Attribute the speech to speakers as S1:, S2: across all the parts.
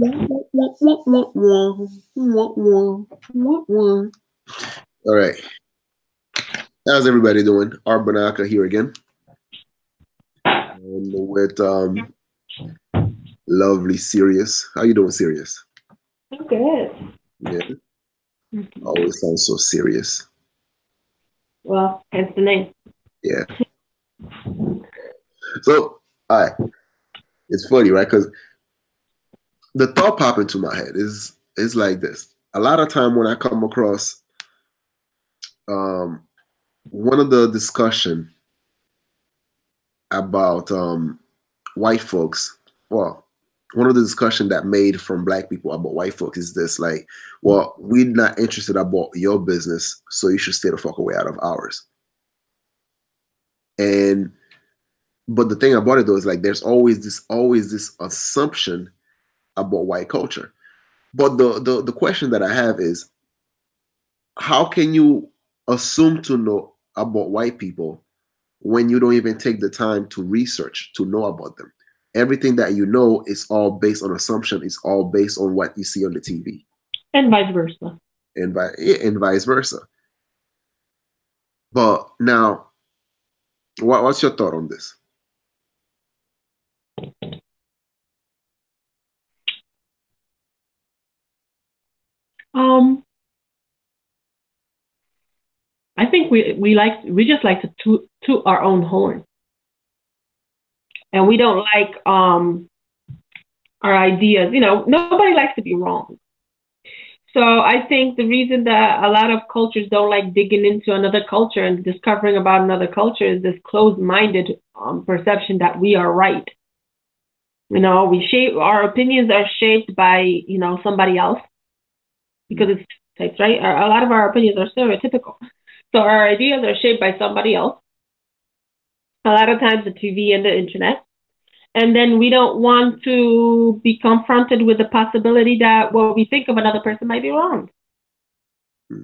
S1: All right. How's everybody doing? Arbanaka here again. And with lovely Sirius. How you doing, Sirius?
S2: I'm good.
S1: Yeah. Always sounds so serious.
S2: Well, hence the name.
S1: Yeah. So, all right. It's funny, right? Because the thought pop into my head is like this. A lot of time when I come across um, one of the discussion about white folks, well, one of the discussion that made from black people about white folks is this, like, well, we're not interested about your business, so you should stay the fuck away out of ours. And but the thing about it though is like there's always this assumption about white culture. But the question that I have is, how can you assume to know about white people when you don't even take the time to research to know about them? Everything that you know is all based on assumption. It's all based on what you see on the TV,
S2: And vice versa.
S1: and vice versa. But now, what's your thought on this?
S2: Um, I think we just like to toot our own horn, and we don't like our ideas. You know, nobody likes to be wrong. So I think the reason that a lot of cultures don't like digging into another culture and discovering about another culture is this closed-minded perception that we are right. You know, we shape our opinions are shaped by somebody else because it's stereotypes, right? A lot of our opinions are stereotypical, so our ideas are shaped by somebody else. A lot of times, the TV and the internet, and then we don't want to be confronted with the possibility that what we think of another person might be wrong.
S1: Hmm.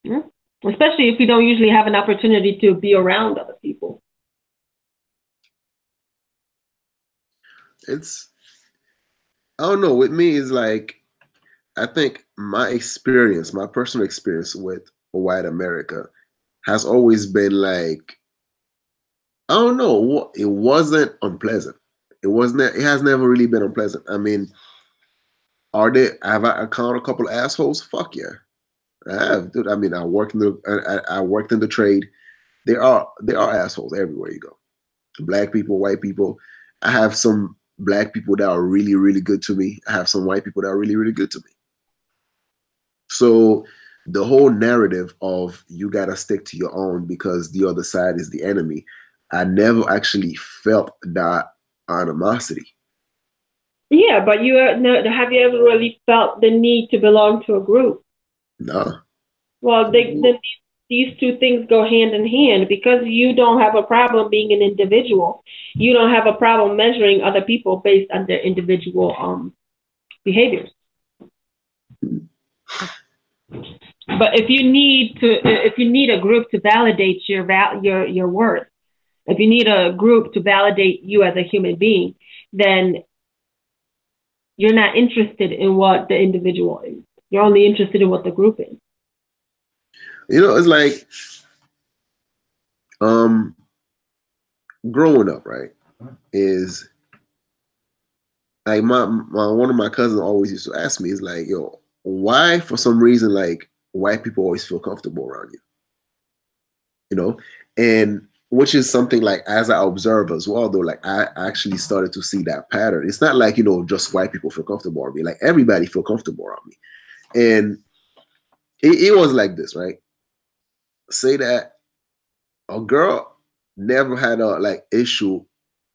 S2: Yeah? Especially if we don't usually have an opportunity to be around other people.
S1: It's, I don't know. With me, it's like I think my experience, my personal experience with white America has always been like, I don't know, it wasn't unpleasant. It has never really been unpleasant. I mean, have I encountered a couple of assholes? Fuck yeah. I have, dude. I mean, I worked in the trade. There are assholes everywhere you go. Black people, white people. I have some black people that are really, really good to me. I have some white people that are really, really good to me. So the whole narrative of you gotta stick to your own because the other side is the enemy, I never actually felt that animosity.
S2: Yeah, but have you ever really felt the need to belong to a group?
S1: No.
S2: Well, these two things go hand in hand because you don't have a problem being an individual. You don't have a problem measuring other people based on their individual behaviors. But if you need a group to validate your worth, if you need a group to validate you as a human being, then you're not interested in what the individual is. You're only interested in what the group is.
S1: It's like um growing up, right? Is like my one of my cousins always used to ask me, is like, yo, why for some reason like white people always feel comfortable around you? You know? And which is something like as I observe as well, though, like I actually started to see that pattern. It's not like, just white people feel comfortable around me. Like everybody feel comfortable around me. And it was like this, right? Say that a girl never had a like issue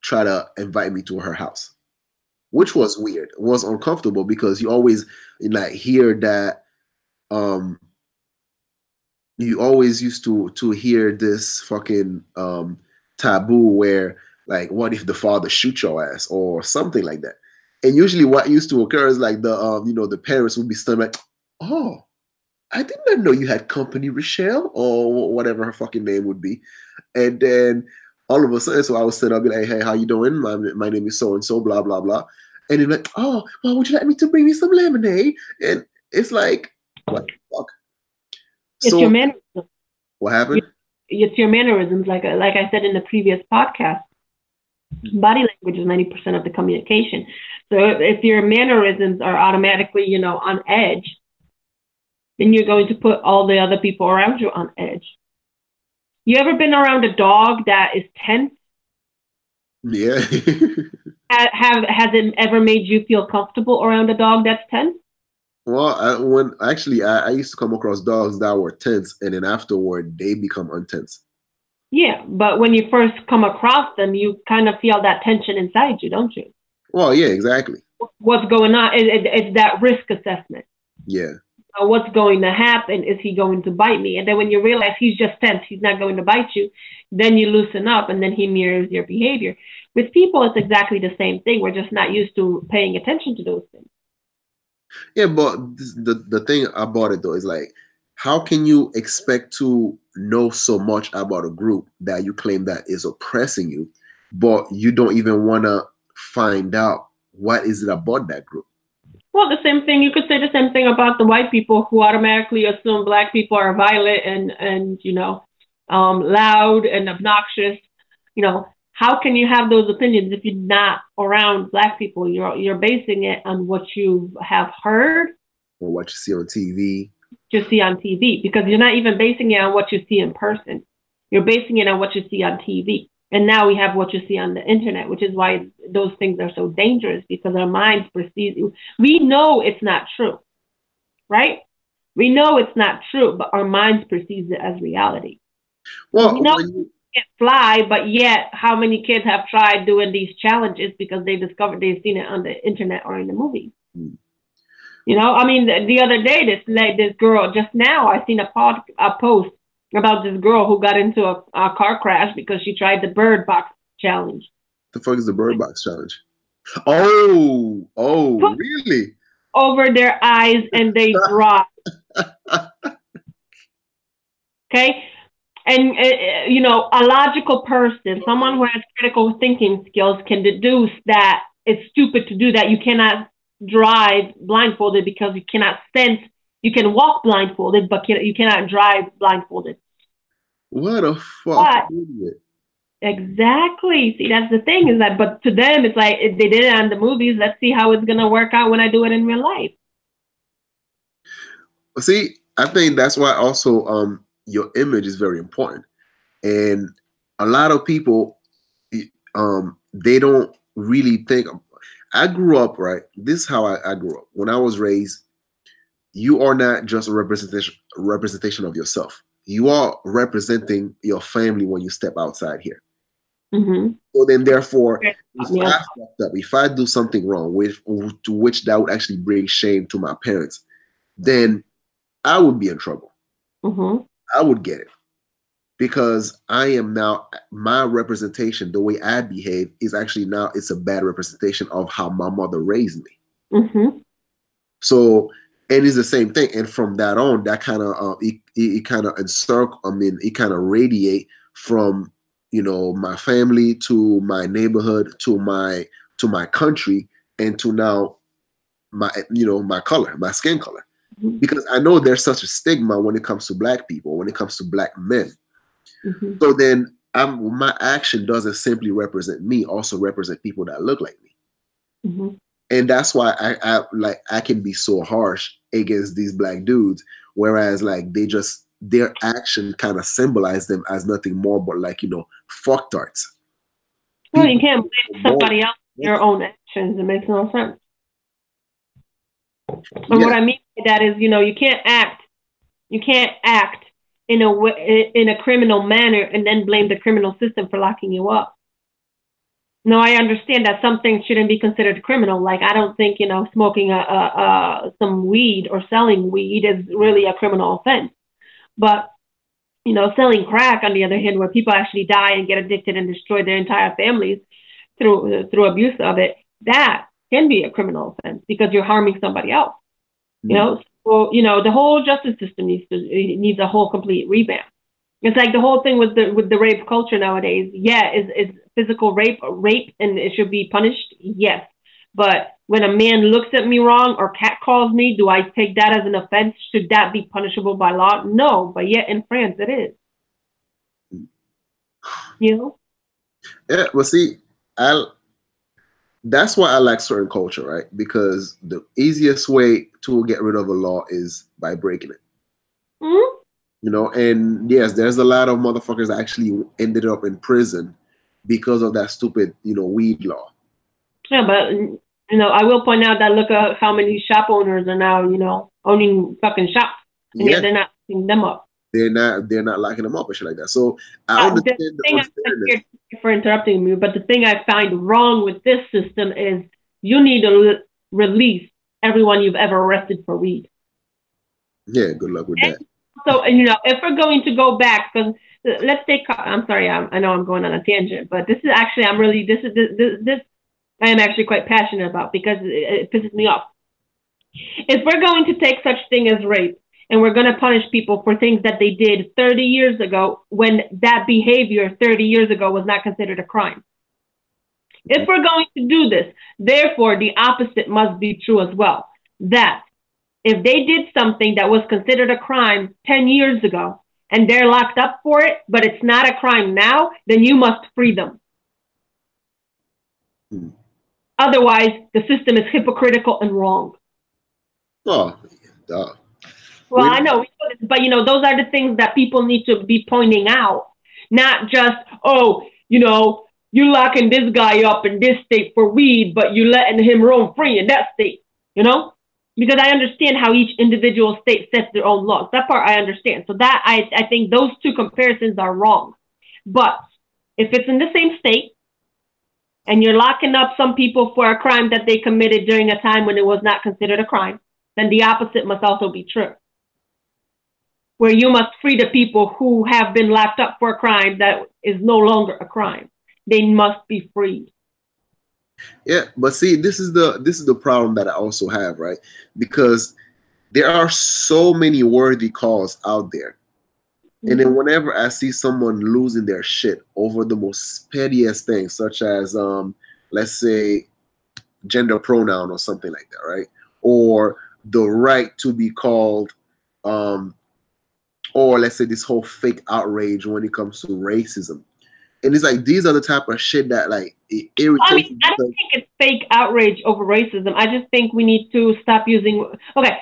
S1: try to invite me to her house, which was weird. It was uncomfortable because you always like hear that you always used to hear this fucking taboo where like what if the father shoot your ass or something like that. And usually what used to occur is like the parents would be stunned like, oh, I did not know you had company, Rochelle, or whatever her fucking name would be. And then all of a sudden, so I was sitting up, be like, hey, how you doing? My name is so and so, blah blah blah. And they're like, oh, well, would you like me to bring me some lemonade? And it's like, what the fuck?
S2: It's your
S1: So
S2: mannerisms.
S1: what happened?
S2: It's your mannerisms. Like I said in the previous podcast, body language is 90% of the communication. So if your mannerisms are automatically, on edge, then you're going to put all the other people around you on edge. You ever been around a dog that is tense?
S1: Yeah.
S2: Has it ever made you feel comfortable around a dog that's tense?
S1: Well, when actually I used to come across dogs that were tense, and then afterward they become untense.
S2: Yeah, but when you first come across them, you kind of feel that tension inside you, don't you?
S1: Well, yeah, exactly.
S2: What's going on? It's that risk assessment.
S1: Yeah.
S2: What's going to happen? Is he going to bite me? And then when you realize he's just tense, he's not going to bite you, then you loosen up and then he mirrors your behavior. With people, it's exactly the same thing. We're just not used to paying attention to those things.
S1: Yeah, but the thing about it though is like, how can you expect to know so much about a group that you claim that is oppressing you, but you don't even want to find out what is it about that group?
S2: Well, the same thing. You could say the same thing about the white people who automatically assume black people are violent and loud and obnoxious. How can you have those opinions if you're not around black people? You're basing it on what you have heard,
S1: Or what you see on TV?
S2: you see on TV, because you're not even basing it on what you see in person. You're basing it on what you see on TV. And now we have what you see on the internet, which is why those things are so dangerous, because our minds perceive. We know it's not true, right? We know it's not true, but our minds perceive it as reality. So we
S1: Well,
S2: know you can't fly, but yet how many kids have tried doing these challenges because they discovered they've seen it on the internet or in the movies? I mean, the other day, this girl, just now, I seen a post about this girl who got into a car crash because she tried the bird box challenge.
S1: the fuck is the bird box challenge? Oh,
S2: Put
S1: really?
S2: over their eyes and they drop. Okay. And, a logical person, someone who has critical thinking skills, can deduce that it's stupid to do that. You cannot drive blindfolded because you cannot sense. You can walk blindfolded, but you cannot drive blindfolded.
S1: What a fucking
S2: But
S1: idiot.
S2: exactly, see, that's the thing, is that, but to them, it's like, if they did it on the movies, let's see how it's going to work out when I do it in real life.
S1: See, I think that's why also your image is very important. And a lot of people they don't really think. I grew up, right? This is how I grew up. When I was raised, you are not just a representation of yourself. You are representing your family when you step outside here.
S2: Mm-hmm.
S1: So then, therefore, if I
S2: Yeah.
S1: fucked up, if I do something wrong, to which that would actually bring shame to my parents, then I would be in trouble.
S2: Mm-hmm.
S1: I would get it because I am now my representation. The way I behave is actually now it's a bad representation of how my mother raised me.
S2: Mm-hmm.
S1: So it is the same thing, and from that on, that kind of it kind of encircle. I mean, it kind of radiate from my family to my neighborhood to my country and to now my my color, my skin color,
S2: Mm-hmm.
S1: because I know there's such a stigma when it comes to black people, when it comes to black men.
S2: Mm-hmm.
S1: So then my action doesn't simply represent me, also represent people that look like me.
S2: Mm-hmm.
S1: And that's why I can be so harsh against these black dudes, whereas like their action kind of symbolize them as nothing more but like fucktards.
S2: Well, you
S1: People
S2: can't blame somebody else for your own actions. It makes no sense. And
S1: yeah.
S2: what I mean by that is, you can't act in a criminal manner and then blame the criminal system for locking you up. No, I understand that some things shouldn't be considered criminal. Like, I don't think, smoking some weed or selling weed is really a criminal offense. But, selling crack, on the other hand, where people actually die and get addicted and destroy their entire families through abuse of it, that can be a criminal offense because you're harming somebody else. So, the whole justice system needs a whole complete revamp. It's like the whole thing with the rape culture nowadays. Yeah, is physical rape, and it should be punished? Yes. But when a man looks at me wrong or catcalls me, do I take that as an offense? Should that be punishable by law? No, but yet in France it is. You know?
S1: Yeah, well, see, I that's why I like certain culture, right? Because the easiest way to get rid of a law is by breaking it.
S2: Mm-hmm.
S1: You know, and yes, there's a lot of motherfuckers that actually ended up in prison because of that stupid, weed law.
S2: Yeah, but I will point out that look at how many shop owners are now, owning fucking shops, and yet
S1: Yeah,
S2: they're not picking them up.
S1: they're not locking them up and shit like that. So I
S2: The
S1: understand the
S2: thing I'm
S1: unfairness.
S2: scared for interrupting you, but the thing I find wrong with this system is you need to release everyone you've ever arrested for weed.
S1: Yeah, good luck with that.
S2: So, if we're going to go back, because let's take, I'm sorry, I know I'm going on a tangent, but this is actually, this I am actually quite passionate about because it pisses me off. If we're going to take such thing as rape and we're going to punish people for things that they did 30 years ago when that behavior 30 years ago was not considered a crime. If we're going to do this, therefore the opposite must be true as well. That if they did something that was considered a crime 10 years ago and they're locked up for it, but it's not a crime now, then you must free them.
S1: Hmm.
S2: Otherwise, the system is hypocritical and wrong.
S1: Oh, duh.
S2: Well,
S1: Wait.
S2: I know, but those are the things that people need to be pointing out, not just, oh, you locking this guy up in this state for weed, but you letting him roam free in that state, you know? Because I understand how each individual state sets their own laws. That part I understand. So that I think those two comparisons are wrong. But if it's in the same state and you're locking up some people for a crime that they committed during a time when it was not considered a crime, then the opposite must also be true. Where you must free the people who have been locked up for a crime that is no longer a crime. They must be freed.
S1: Yeah, but see, this is the problem that I also have, right? Because there are so many worthy cause out there. And then
S2: Mm-hmm.
S1: whenever I see someone losing their shit over the most pettiest things, such as let's say gender pronoun or something like that, right? Or the right to be called um or let's say this whole fake outrage when it comes to racism. And it's like these are the type of shit that like it
S2: I
S1: irritates
S2: mean,
S1: me
S2: I don't
S1: because
S2: think it's fake outrage over racism. I just think we need to stop using. Okay,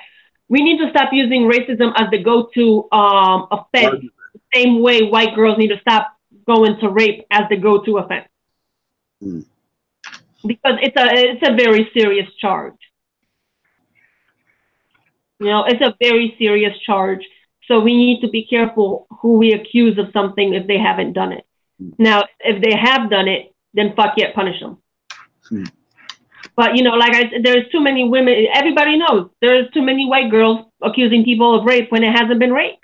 S2: we need to stop using racism as the go-to offense. The same way white girls need to stop going to rape as the go-to offense
S1: mm,
S2: because it's a very serious charge. It's a very serious charge. So we need to be careful who we accuse of something if they haven't done it.
S1: mm,
S2: Now, if they have done it, then fuck yeah, punish them.
S1: mm.
S2: But like I said, there's too many women. Everybody knows there's too many white girls accusing people of rape when it hasn't been rape.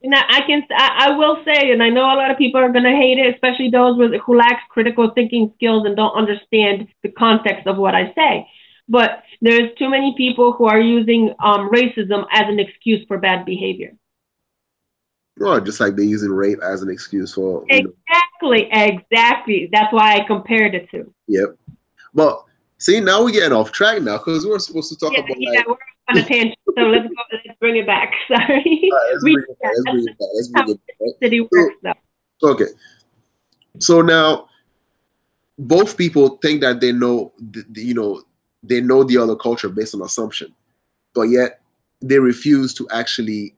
S2: And I will say, and I know a lot of people are gonna hate it, especially those who lack critical thinking skills and don't understand the context of what I say. But there's too many people who are using racism as an excuse for bad behavior.
S1: Well, just like they're using rape as an excuse for,
S2: Exactly. That's why I compared the two.
S1: Yep. But see, now we're getting off track now because we were supposed to talk about
S2: Yeah,
S1: like.
S2: we're on a tangent. So let's bring it back. Sorry.
S1: All right, let's bring it back. Let's bring it back. Let's bring it back. Right?
S2: City works though.
S1: Okay. So now both people think that they know, they know the other culture based on assumption, but yet they refuse to actually,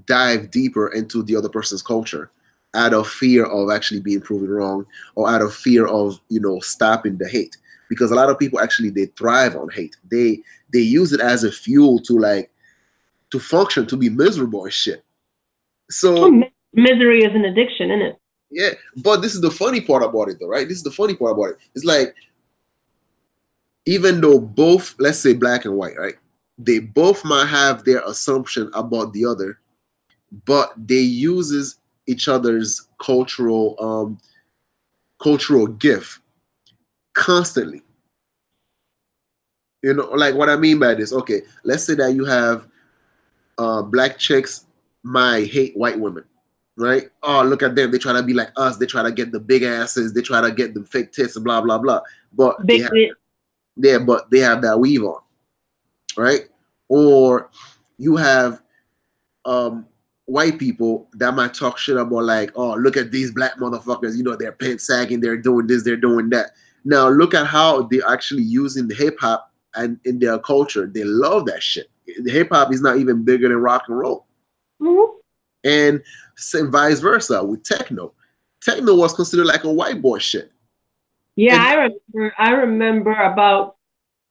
S1: dive deeper into the other person's culture out of fear of actually being proven wrong or out of fear of, stopping the hate. Because a lot of people actually they thrive on hate. They use it as a fuel to like to function, to be miserable and shit. So
S2: Misery is an addiction, isn't it?
S1: yeah, but this is the funny part about it, though, right? This is the funny part about it. It's like even though both, let's say black and white, right? They both might have their assumption about the other, but they uses each other's cultural gift constantly. Like what I mean by this. Okay, let's say that you have black chicks might hate white women, right? Oh, look at them. They try to be like us. They try to get the big asses. They try to get the fake tits and blah, blah, blah. But they
S2: Big,
S1: have, yeah, but they have that weave on, right? Or you have um white people that might talk shit about like, oh, look at these black motherfuckers, you know, they're pants sagging, they're doing this, they're doing that. Now look at how they're actually using the hip hop and in their culture. They love that shit. The hip hop is not even bigger than rock and roll.
S2: mm-hmm.
S1: And vice versa with techno. Techno was considered like a white boy shit.
S2: Yeah,
S1: And,
S2: I remember about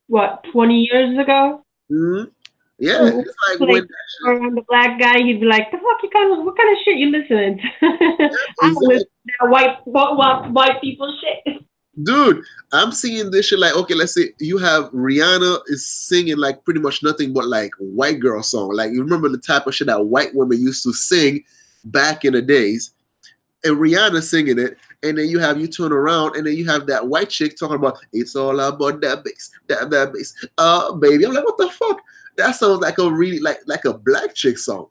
S2: what 20 years ago.
S1: mm, yeah,
S2: When
S1: it's like
S2: we
S1: when
S2: played around the black guy, he'd be like, "The fuck you what kind of shit you listening to?" I don't listen
S1: exactly.
S2: to that white people shit.
S1: Dude, I'm seeing this shit like, okay, let's say you have Rihanna is singing like pretty much nothing but like white girl song. Like you remember the type of shit that white women used to sing back in the days, and Rihanna singing it, and then you turn around and then you have that white chick talking about it's all about that bass, that bass. Baby. I'm like, what the fuck? That sounds like a really like a black chick song.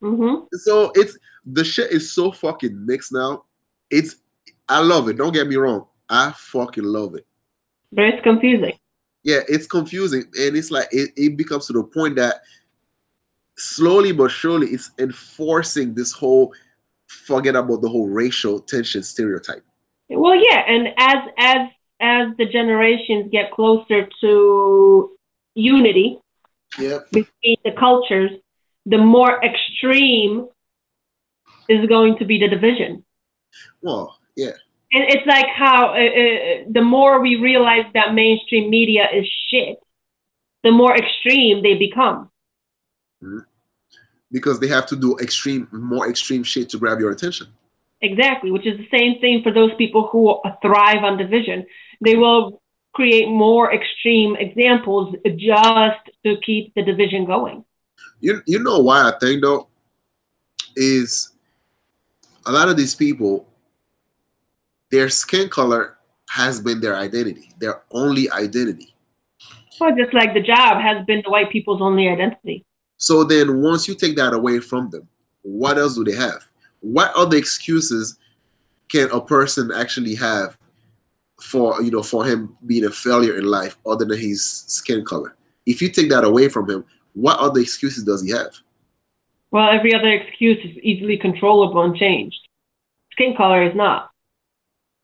S2: Mm-hmm.
S1: So it's the shit is so fucking mixed now. It's I love it. Don't get me wrong. I fucking love it.
S2: But it's confusing.
S1: Yeah, it's confusing, and it's like it becomes to the point that slowly but surely it's enforcing this whole forget about the whole racial tension stereotype.
S2: Well, yeah, and as the generations get closer to unity
S1: Yep.
S2: between the cultures, the more extreme is going to be the division.
S1: Well, yeah.
S2: And it's like how the more we realize that mainstream media is shit, the more extreme they become.
S1: Mm-hmm. Because they have to do more extreme shit to grab your attention.
S2: Exactly, which is the same thing for those people who thrive on division. They will create more extreme examples just to keep the division going.
S1: You know why I think though is a lot of these people, their skin color has been their identity, their only identity.
S2: Well, just like the job has been the white people's only identity.
S1: So then once you take that away from them, what else do they have? What other excuses can a person actually have for for him being a failure in life other than his skin color? If you take that away from him, what other excuses does he have?
S2: Well, every other excuse is easily controllable and changed. Skin color is not.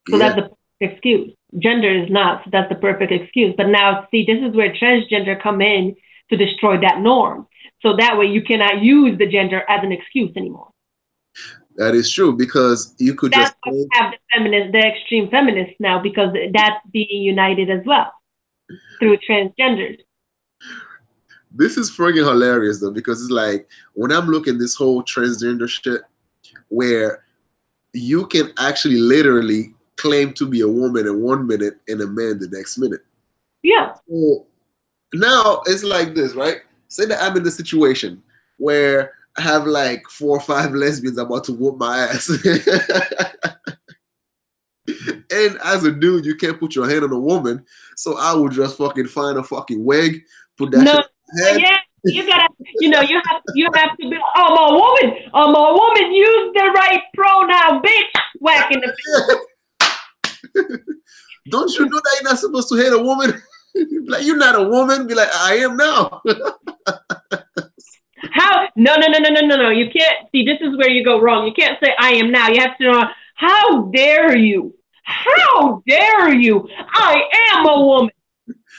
S2: So
S1: Yeah.
S2: that's the perfect excuse. Gender is not. So that's the perfect excuse. But now, see, this is where transgender come in to destroy that norm. So that way you cannot use the gender as an excuse anymore.
S1: That is true, because you could
S2: That's
S1: just
S2: why we have the feminists, the extreme feminists now, because that's being united as well through transgenders.
S1: This is friggin' hilarious though, because it's like when I'm looking this whole transgender shit where you can actually literally claim to be a woman in 1 minute and a man the next minute.
S2: Yeah.
S1: So now it's like this, right? Say that I'm in the situation where I have like 4 or 5 lesbians about to whoop my ass. And as a dude, you can't put your hand on a woman, so I would just fucking find a fucking wig, put that shit on my head.
S2: Yeah, you gotta, you have to be. I'm a woman. I'm a woman. Use the right pronoun, bitch. Whack in the face.
S1: Don't you know that you're not supposed to hate a woman? Like, you're not a woman. Be like, I am now.
S2: How? No. You can't. See, this is where you go wrong. You can't say I am now. You have to know. How dare you? How dare you? I am a woman.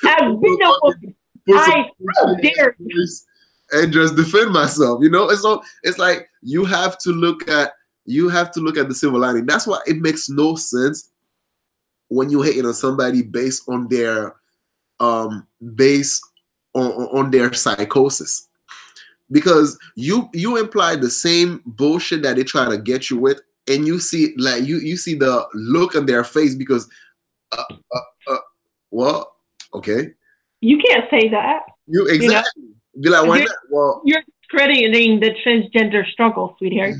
S2: I've been a woman. How dare you?
S1: And just defend myself. It's like you have to look at the silver lining. That's why it makes no sense when you hating on somebody based on their psychosis, because you imply the same bullshit that they try to get you with, and you see like you see the look on their face because well, okay,
S2: you can't say that.
S1: You exactly be like, why not? Well,
S2: you're crediting the transgender struggle, sweetheart.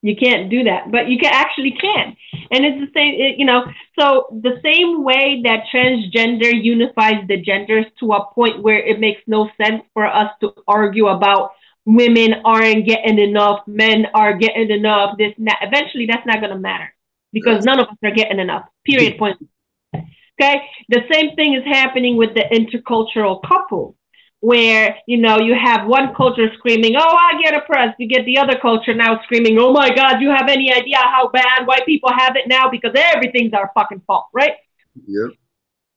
S2: You can't do that, but you actually can. And it's the same, so the same way that transgender unifies the genders to a point where it makes no sense for us to argue about women aren't getting enough, men are getting enough, this and that. Eventually, that's not going to matter because none of us are getting enough. Period. Point. Okay. The same thing is happening with the intercultural couple, where you have one culture screaming, "Oh, I get oppressed." You get the other culture now screaming, "Oh my God, you have any idea how bad white people have it now because everything's our fucking fault," right?
S1: Yep.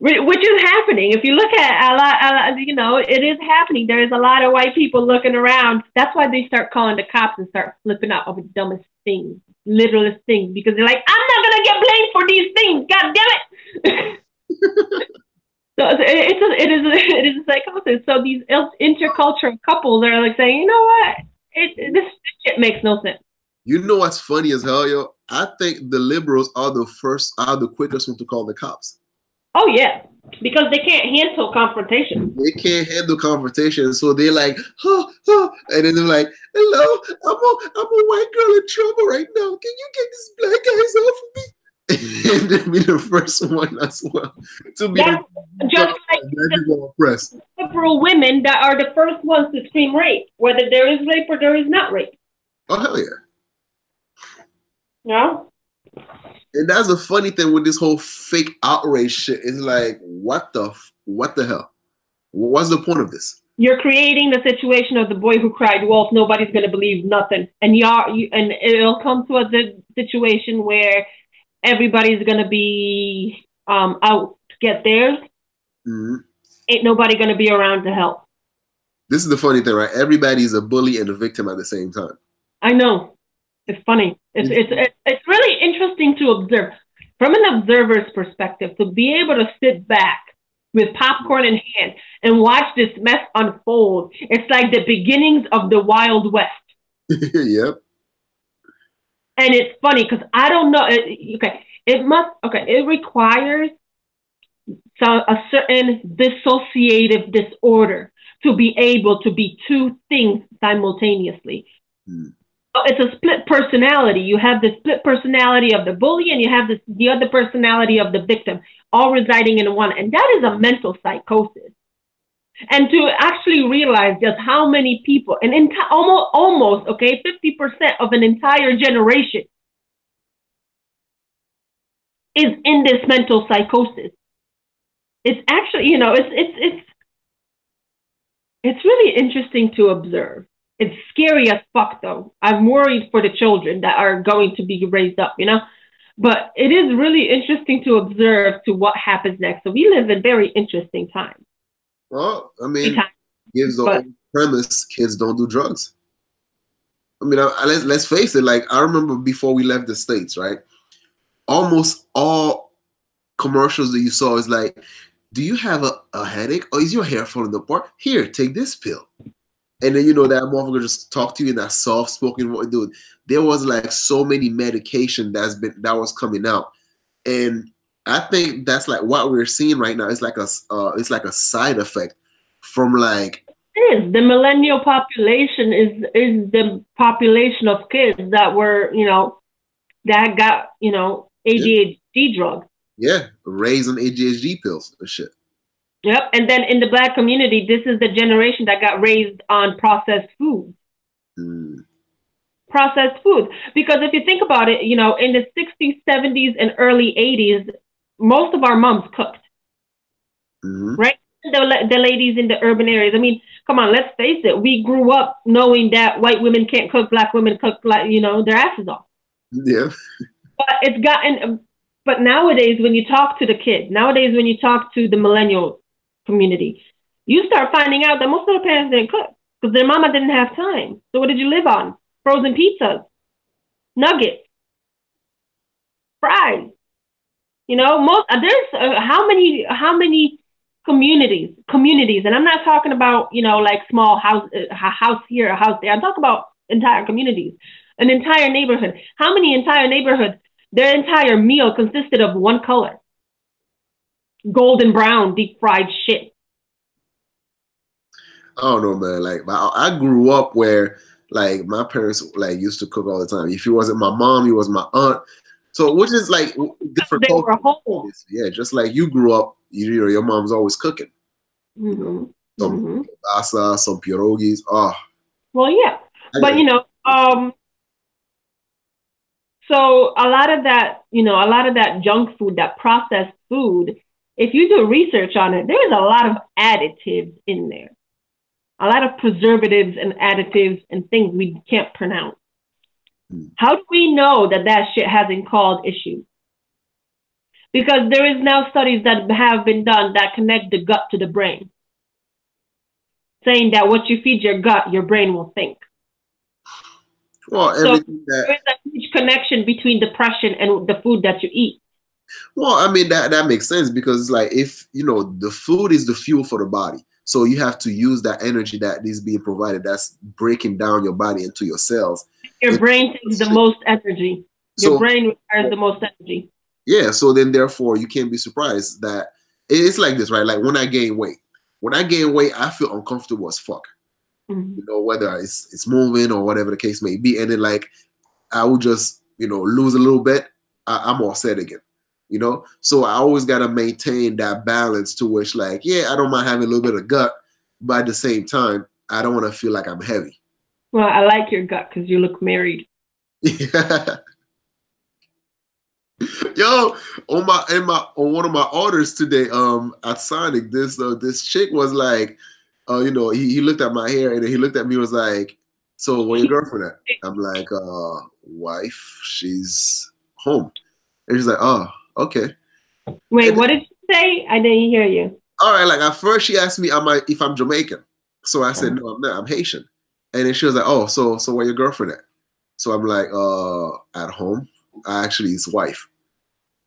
S2: Which is happening. If you look at it is happening. There is a lot of white people looking around. That's why they start calling the cops and start flipping out over the dumbest things, littlest things, because they're like, "I'm not gonna get blamed for these things. God damn it." So it is a psychosis. So these intercultural couples are like saying, "You know what? This shit makes no sense."
S1: You know what's funny as hell, yo? I think the liberals are the quickest one to call the cops.
S2: Oh yeah, because they can't handle confrontation.
S1: They can't handle confrontation, so they're like, and then they're like, "Hello, I'm a white girl in trouble right now. Can you get these black guys off of me?" And then be the first one as well to be
S2: That's just like the liberal women that are the first ones to scream rape, whether there is rape or there is not rape.
S1: Oh hell yeah!
S2: Yeah.
S1: And that's the funny thing with this whole fake outrage shit. Is like, what the hell? What's the point of this?
S2: You're creating the situation of the boy who cried wolf. Nobody's gonna believe nothing, and and it'll come to a situation where everybody's gonna be out to get theirs. Mm-hmm. Ain't nobody gonna be around to help.
S1: This is the funny thing, right? Everybody's a bully and a victim at the same time.
S2: I know. It's funny. It's really interesting to observe from an observer's perspective, to be able to sit back with popcorn in hand and watch this mess unfold. It's like the beginnings of the Wild West.
S1: Yep.
S2: And it's funny because I don't know. It requires a certain dissociative disorder to be able to be two things simultaneously. It's a split personality. You have the split personality of the bully, and you have the other personality of the victim, all residing in one. And that is a mental psychosis. And to actually realize just how many people, and almost 50% of an entire generation is in this mental psychosis. It's actually, it's really interesting to observe. It's scary as fuck, though. I'm worried for the children that are going to be raised up, But it is really interesting to observe to what happens next. So we live in very interesting times.
S1: Well, I mean, gives the old premise, kids don't do drugs. I mean, let's face it. Like, I remember before we left the States, right? Almost all commercials that you saw is like, do you have a headache? Or is your hair falling apart? Here, take this pill. And then, that motherfucker just talk to you in that soft-spoken voice. Dude, there was like so many medication that was coming out. And I think that's like what we're seeing right now. It's like a side effect from like.
S2: It is. The millennial population is the population of kids that were, that got, ADHD drugs.
S1: Yeah, raised on ADHD pills and shit.
S2: Yep. And then in the Black community, this is the generation that got raised on processed food. Processed food. Because if you think about it, in the 60s, 70s, and early 80s, most of our moms cooked. Right? The ladies in the urban areas. I mean, come on, let's face it. We grew up knowing that white women can't cook, Black women cook, their asses off.
S1: Yeah.
S2: But nowadays, when you talk to the kids, when you talk to the millennial community, you start finding out that most of the parents didn't cook because their mama didn't have time. So what did you live on? Frozen pizzas, nuggets, fries. There's how many communities, and I'm not talking about like small house here, a house there. I'm talking about entire communities, an entire neighborhood. How many entire neighborhoods? Their entire meal consisted of one color. Golden brown, deep fried shit.
S1: I don't know, man. Like, I grew up where, like, my parents, like, used to cook all the time. If it wasn't my mom, it was my aunt. So, which is, like, different cultures. Yeah, just like you grew up, your mom's always cooking. Some pasta, some pierogies. Oh.
S2: Well, yeah,
S1: I
S2: but
S1: got
S2: so a lot of that, a lot of that junk food, that processed food, if you do research on it, there's a lot of additives in there, a lot of preservatives and additives and things we can't pronounce.
S1: mm.
S2: How do we know that that shit hasn't caused issues? Because there is now studies that have been done that connect the gut to the brain, saying that what you feed your gut, your brain will think.
S1: Well,
S2: So
S1: everything that
S2: there is a huge connection between depression and the food that you eat.
S1: well, I mean that makes sense because it's like if the food is the fuel for the body, so you have to use that energy that is being provided. That's breaking down your body into your cells.
S2: Your
S1: And
S2: brain takes the most energy. Your
S1: so
S2: brain requires the most energy.
S1: yeah, so then therefore you can't be surprised that it's like this, right? Like when I gain weight, I feel uncomfortable as fuck.
S2: Mm-hmm.
S1: Whether it's moving or whatever the case may be, and then like I would just lose a little bit, I'm all set again. So I always got to maintain that balance to which, like, yeah, I don't mind having a little bit of gut, but at the same time, I don't want to feel like I'm heavy.
S2: Well, I like your gut because you look married.
S1: Yo, on one of my orders today, at Sonic, this chick was like, he looked at my hair and then he looked at me and was like, "So where your girlfriend at?" I'm like, "Wife, she's home." And she's like, "Oh, okay."
S2: Wait,
S1: And
S2: what did you say? I didn't hear you.
S1: all right, like at first she asked me, if I'm Jamaican?" So I said,
S2: Uh-huh.
S1: "No, I'm not. I'm Haitian." And then she was like, "Oh, so where your girlfriend at?" So I'm like, "At home." Actually, his wife.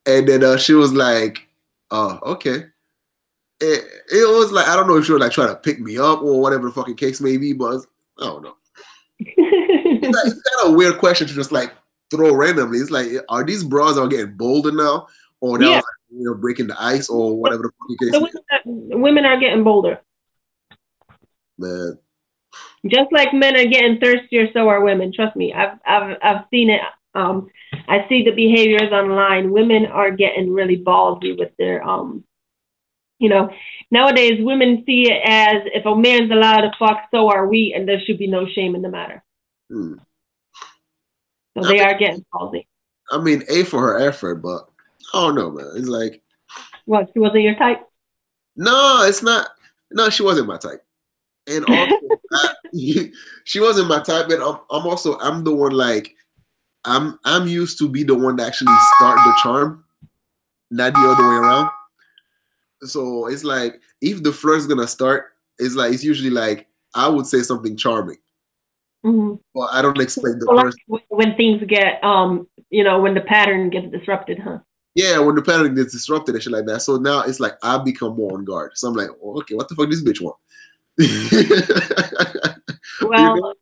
S1: And then she was like, "Oh, okay." It was like I don't know if she was like trying to pick me up or whatever the fucking case may be, but I don't know. It's kind of a weird question to just like throw randomly. It's like, are these bras are getting bolder now, or that
S2: Yeah,
S1: was like, breaking the ice or whatever the fucking case
S2: the
S1: may be?
S2: women are getting bolder.
S1: Man,
S2: Just like men are getting thirstier, so are women. Trust me, I've seen it. Um, I see the behaviors online. Women are getting really ballsy with their you know, nowadays women see it as if a man's allowed to fuck, so are we, and there should be no shame in the matter.
S1: hmm.
S2: So
S1: I
S2: they
S1: mean,
S2: are getting ballsy.
S1: A for her effort, but I don't know, man. It's like,
S2: What? She wasn't your type?
S1: no, it's not. No, she wasn't my type, and also, she wasn't my type. And I'm the one like I'm used to be the one to actually start the charm, not the other way around. So it's like if the flirt's gonna start, it's like it's usually like I would say something charming,
S2: Mm-hmm.
S1: but I don't expect the
S2: So like
S1: person.
S2: when things get when the pattern gets disrupted, huh?
S1: Yeah, when the pattern gets disrupted and shit like that. So now it's like I become more on guard. So I'm like, oh, okay, what the fuck this bitch want? you
S2: Well,
S1: know?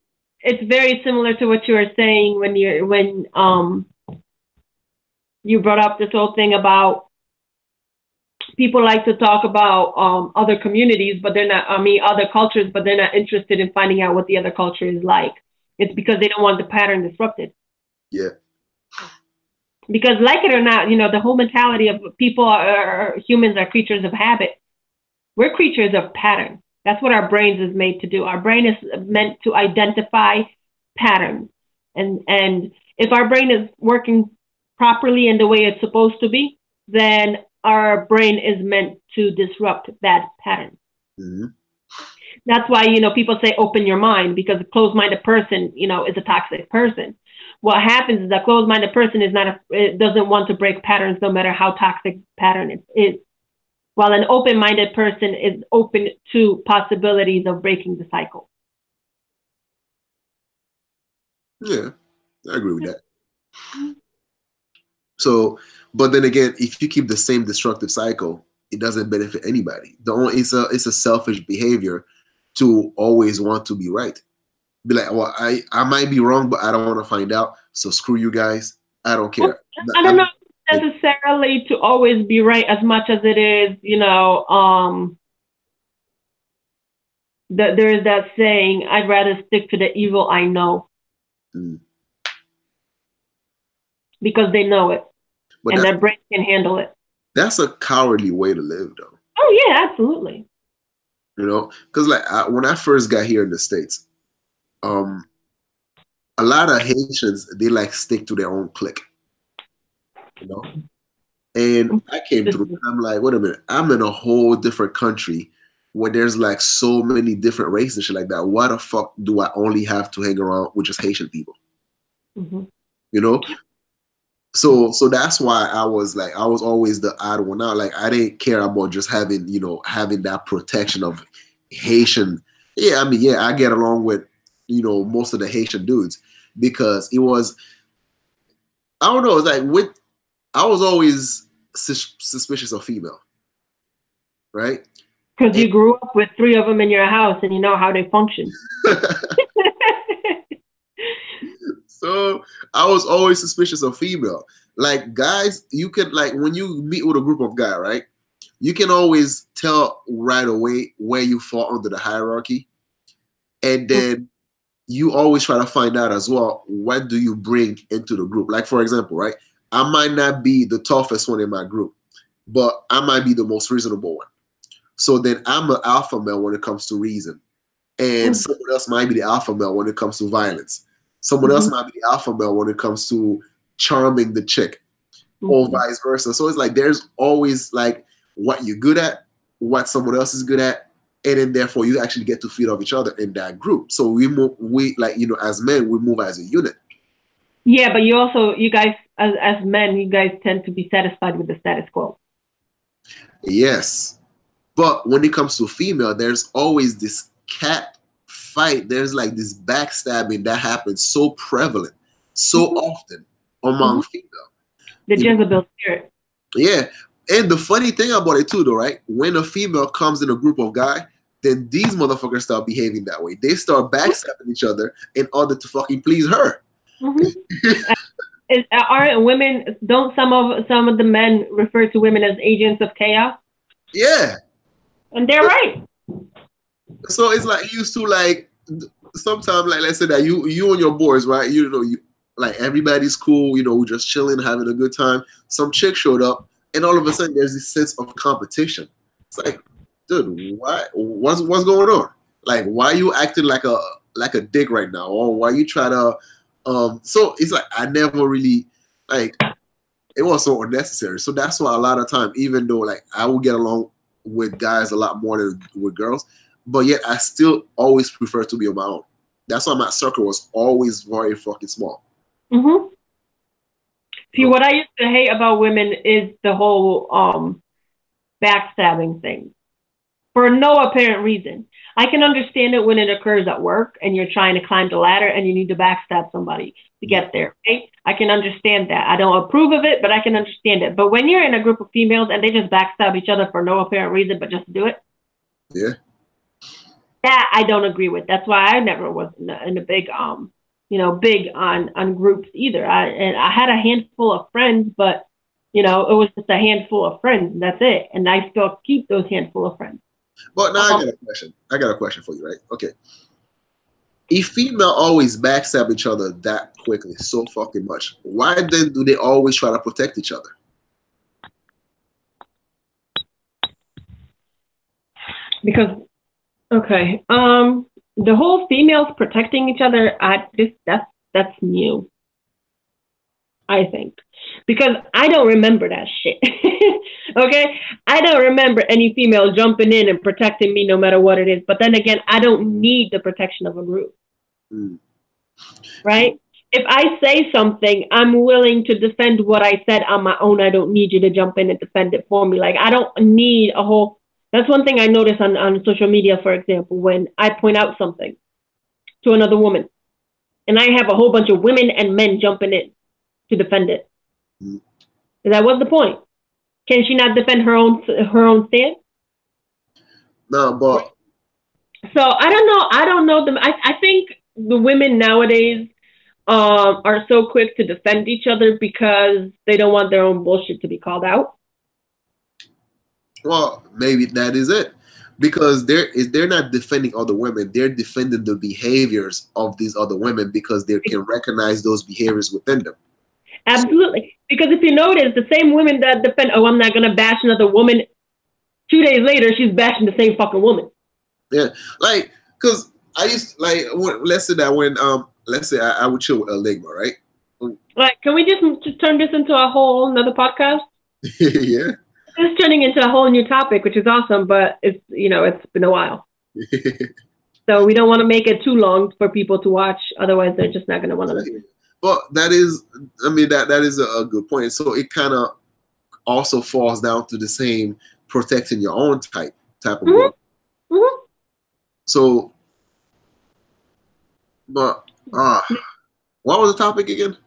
S2: it's very similar to what you were saying when you brought up this whole thing about people like to talk about other communities, but they're not. I mean, other cultures, but they're not interested in finding out what the other culture is like. It's because they don't want the pattern disrupted.
S1: Yeah.
S2: Because, like it or not, the whole mentality of people are humans are creatures of habit. We're creatures of pattern. That's what our brains is made to do. Our brain is meant to identify patterns, and if our brain is working properly in the way it's supposed to be, then our brain is meant to disrupt that pattern.
S1: Mm-hmm.
S2: That's why people say open your mind, because a closed-minded person is a toxic person. What happens is that closed-minded person is not it doesn't want to break patterns, no matter how toxic pattern it is. While an open-minded person is open to possibilities of breaking the cycle.
S1: Yeah, I agree with that. So, but then again, if you keep the same destructive cycle, it doesn't benefit anybody. It's a selfish behavior to always want to be right. Be like, well, I might be wrong, but I don't want to find out. So screw you guys. I don't
S2: Well,
S1: care.
S2: I don't
S1: I'm
S2: know necessarily to always be right as much as it is, there is that saying, I'd rather stick to the evil I know,
S1: mm,
S2: because they know it
S1: but
S2: and their brain can handle it.
S1: that's a cowardly way to live, though.
S2: Oh yeah, absolutely.
S1: Because like when I first got here in the States, um, a lot of Haitians, they like stick to their own clique, you know. And I came through, and I'm like, wait a minute, I'm in a whole different country where there's like so many different races and shit like that. Why the fuck do I only have to hang around with just Haitian people?
S2: Mm-hmm.
S1: You know? So that's why I was always the odd one out. Like I didn't care about just having, having that protection of Haitian. Yeah, I mean, yeah, I get along with, most of the Haitian dudes because it was, I don't know, it's like I was always suspicious of female, right?
S2: Because
S1: And
S2: you grew up with three of them in your house and you know how they function.
S1: so I was always suspicious of female. Like guys, you can like when you meet with a group of guys, right? You can always tell right away where you fall under the hierarchy. And then you always try to find out as well, what do you bring into the group? Like, for example, right? I might not be the toughest one in my group, but I might be the most reasonable one. So then I'm an alpha male when it comes to reason. And
S2: Mm-hmm.
S1: someone else might be the alpha male when it comes to violence. Someone else might be the alpha male when it comes to charming the chick, or
S2: Mm-hmm.
S1: vice versa. So it's like there's always like what you're good at, what someone else is good at, and then therefore you actually get to feed off each other in that group. So we move, we like as men we move as a unit.
S2: Yeah, but you guys, as men, you guys tend to be satisfied with the status quo.
S1: Yes, but when it comes to female, there's always this cat fight. There's like this backstabbing that happens so prevalent, so
S2: Mm-hmm.
S1: often
S2: Mm-hmm.
S1: among female.
S2: The
S1: You know,
S2: Jezebel spirit.
S1: yeah. And the funny thing about it too, though, right? When a female comes in a group of guys, then these motherfuckers start behaving that way. They start backstabbing each other in order to fucking please her.
S2: Mm-hmm. Aren't women? Don't some of the men refer to women as agents of chaos?
S1: Yeah.
S2: And they're right.
S1: So it's like you used to like sometimes like let's say that you and your boys, right? You like everybody's cool, we're just chilling, having a good time. Some chick showed up, and all of a sudden there's this sense of competition. It's like, dude, what's going on? Like, why are you acting like a dick right now? Or why you try to so it's like I never really like it was so unnecessary. So that's why a lot of time, even though like I will get along with guys a lot more than with girls, but yet I still always prefer to be on my own. That's why my circle was always very fucking small.
S2: Mm-hmm. See,
S1: Okay.
S2: what I used to hate about women is the whole backstabbing thing for no apparent reason. I can understand it when it occurs at work and you're trying to climb the ladder and you need to backstab somebody to get there. Right? I can understand that. I don't approve of it, but I can understand it. But when you're in a group of females and they just backstab each other for no apparent reason, but just do it,
S1: Yeah.
S2: that I don't agree with. That's why I never was in a big big on groups either. I had a handful of friends, but it was just a handful of friends, and that's it. And I still keep those handful of friends.
S1: But now I
S2: Um,
S1: got a question. I got a question for you, right? Okay. If female always backstab each other that quickly, so fucking much, why then do they always try to protect each other?
S2: because okay, the whole females protecting each other, that's new. I think. Because I don't remember that shit. Okay? I don't remember any female jumping in and protecting me no matter what it is. But then again, I don't need the protection of a group.
S1: Mm.
S2: Right? If I say something, I'm willing to defend what I said on my own. I don't need you to jump in and defend it for me. Like, I don't need a whole. That's one thing I notice on social media, for example, when I point out something to another woman and I have a whole bunch of women and men jumping in to defend it.
S1: Mm.
S2: That was the point. Can she not defend her own stand?
S1: No, but
S2: So I don't know. I don't know them. I think the women nowadays are so quick to defend each other because they don't want their own bullshit to be called out.
S1: well, maybe that is it. Because they're not defending other women, they're defending the behaviors of these other women because they can recognize those behaviors within them. So
S2: Absolutely. Because if you notice, the same women that defend, oh, I'm not going to bash another woman, 2 days later, she's bashing the same fucking woman.
S1: yeah, like because I used like let's say that when let's say I would chill with a Ligma, right?
S2: Like, can we just turn this into a whole another podcast?
S1: Yeah.
S2: It's turning into a whole new topic, which is awesome, but it's been a while. So we don't want to make it too long for people to watch. Otherwise, they're just not going to want to listen.
S1: But that is, I mean, that is a good point. So it kind of also falls down to the same protecting your own type of
S2: Mm-hmm.
S1: growth.
S2: Mm-hmm.
S1: So, but what was the topic again?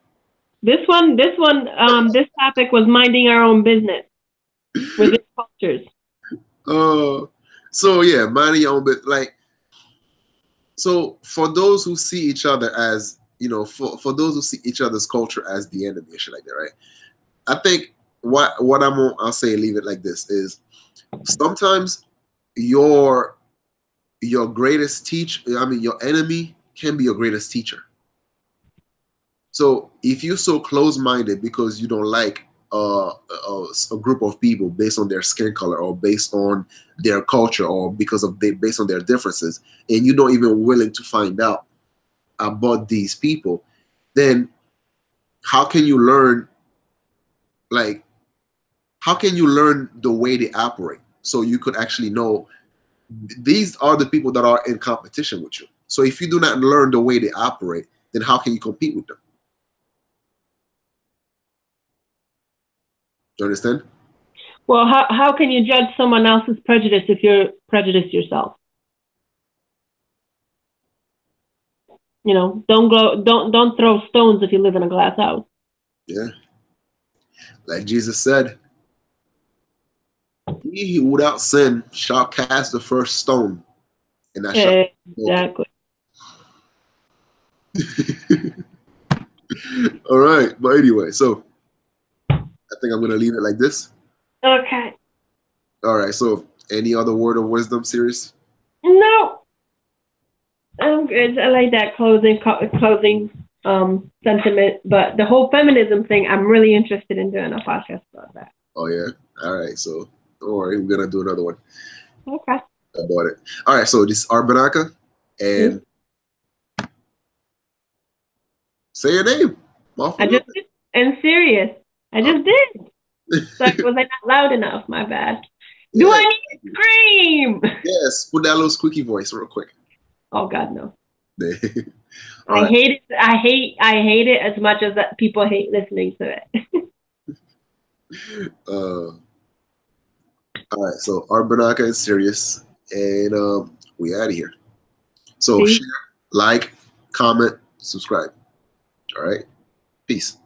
S2: This topic was minding our own business within cultures.
S1: So yeah, minding your own bit. Like, so for those who see each other as, for those who see each other's culture as the enemy and shit like that, right? I think what I'll say, leave it like this, is sometimes your greatest your enemy can be your greatest teacher. So if you're so close-minded because you don't like a group of people based on their skin color or based on their culture or based on their differences, and you don't even willing to find out about these people, then how can you learn? Like, how can you learn the way they operate so you could actually know these are the people that are in competition with you? So if you do not learn the way they operate, then how can you compete with them? Do you understand?
S2: Well, how can you judge someone else's prejudice if you're prejudiced yourself? Don't throw stones if you live in a glass house.
S1: Yeah. Like Jesus said, he who without sin shall cast the first stone, and that shall
S2: Exactly.
S1: All right. But anyway, so I think I'm gonna leave it like this.
S2: Okay.
S1: All right. So any other word of wisdom, Sirius?
S2: No, I'm good. I like that closing sentiment. But the whole feminism thing, I'm really interested in doing a podcast about that.
S1: Oh yeah. All right. So don't worry, we're gonna do another one
S2: Okay.
S1: about it. All right. So this is Arbanaka, and say your name.
S2: I just did. And serious. I just did. Sorry, was I not loud enough? My bad. Do I need to scream?
S1: Yes. Put that little squeaky voice real quick.
S2: Oh God, no.
S1: I
S2: hate it. I hate it as much as that people hate listening to it.
S1: All right. So Arbanaka is serious, and we out of here. So share, like, comment, subscribe. All right. Peace.